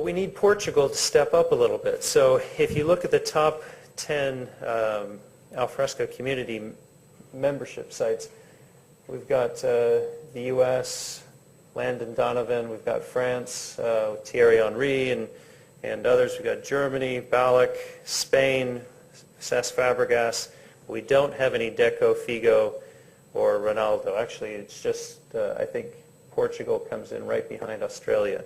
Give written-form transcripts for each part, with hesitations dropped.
we need Portugal to step up a little bit. So if you look at the top 10 Alfresco community membership sites, we've got the U.S., Landon Donovan, we've got France, Thierry Henry, and others. We've got Germany, Ballack, Spain, Cesc Fabregas. We don't have any Deco, Figo, or Ronaldo. Actually, it's just, I think Portugal comes in right behind Australia.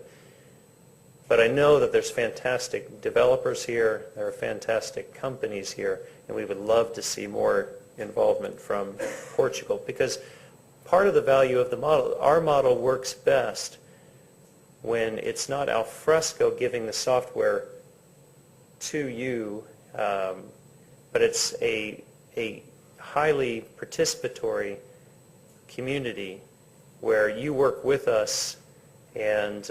But I know that there's fantastic developers here, there are fantastic companies here, and we would love to see more involvement from Portugal, because part of the value of the model, our model works best when it's not Alfresco giving the software to you, but it's a highly participatory community where you work with us and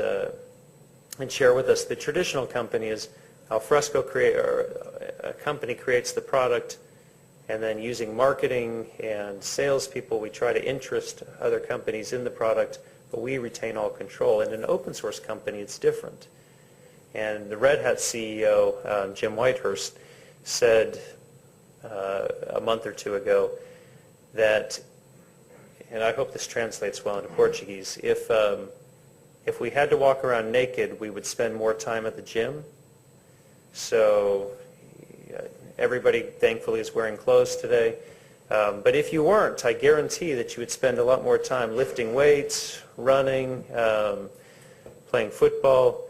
share with us. The traditional company is Alfresco a company creates the product, and then using marketing and salespeople, we try to interest other companies in the product, but we retain all control. In an open source company, it's different. And the Red Hat CEO, Jim Whitehurst, said a month or two ago that, and I hope this translates well into Portuguese, if we had to walk around naked, we would spend more time at the gym. So everybody, thankfully, is wearing clothes today. But if you weren't, I guarantee that you would spend a lot more time lifting weights, running, playing football.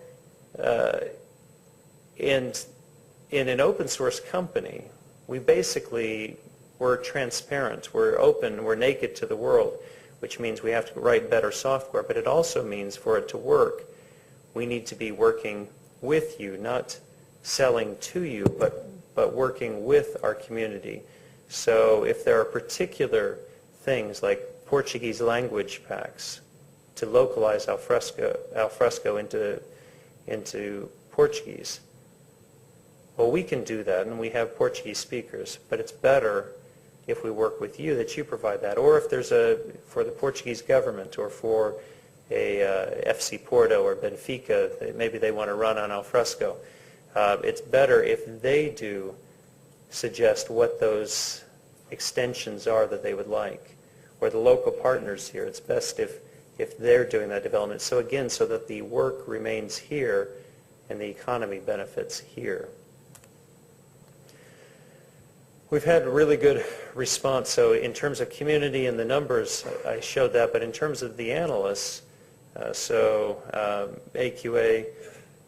And in an open source company, we're transparent, we're open, we're naked to the world, which means we have to write better software. But it also means for it to work, we need to be working with you, not selling to you, but working with our community. So if there are particular things like Portuguese language packs to localize Alfresco into Portuguese, well, we can do that, and we have Portuguese speakers, but it's better if we work with you, that you provide that. Or if there's for the Portuguese government, or for a FC Porto or Benfica, maybe they want to run on Alfresco, it's better if they do suggest what those extensions are that they would like. Or the local partners here, it's best if they're doing that development. So again, so that the work remains here and the economy benefits here. We've had a really good response. So in terms of community and the numbers, I showed that, but in terms of the analysts, AQA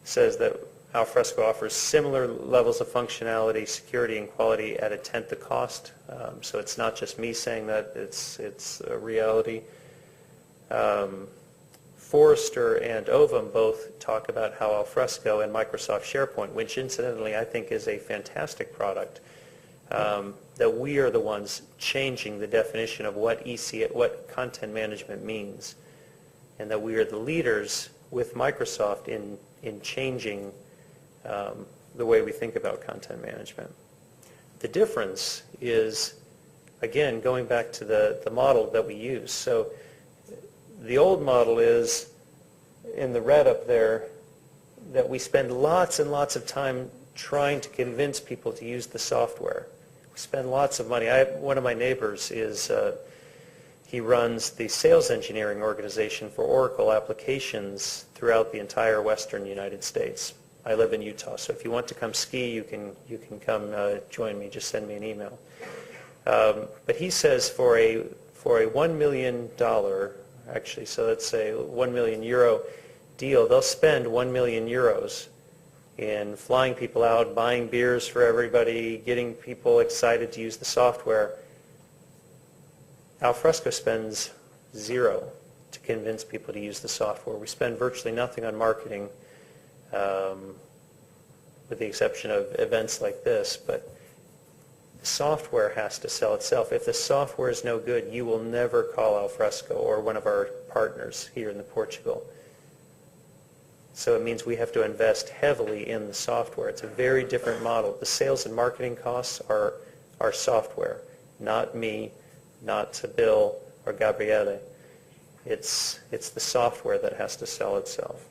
says that Alfresco offers similar levels of functionality, security, and quality at a tenth the cost. So it's not just me saying that, it's a reality. Forrester and Ovum both talk about how Alfresco and Microsoft SharePoint, which incidentally I think is a fantastic product, that we are the ones changing the definition of what content management means, and that we are the leaders with Microsoft in changing the way we think about content management. The difference is, again, going back to the model that we use. So the old model is, in the red up there, that we spend lots and lots of time trying to convince people to use the software. We spend lots of money. One of my neighbors he runs the sales engineering organization for Oracle applications throughout the entire western United States. I live in Utah, so if you want to come ski, you can come join me. Just send me an email. But he says for a $1 million, actually, so let's say €1 million deal, they'll spend 1 million euros in flying people out, buying beers for everybody, getting people excited to use the software. Alfresco spends $0 to convince people to use the software. We spend virtually nothing on marketing, with the exception of events like this, but the software has to sell itself. If the software is no good, you will never call Alfresco or one of our partners here in Portugal. So it means we have to invest heavily in the software. It's a very different model. The sales and marketing costs are our software, not me, not Bill or Gabriele. It's the software that has to sell itself.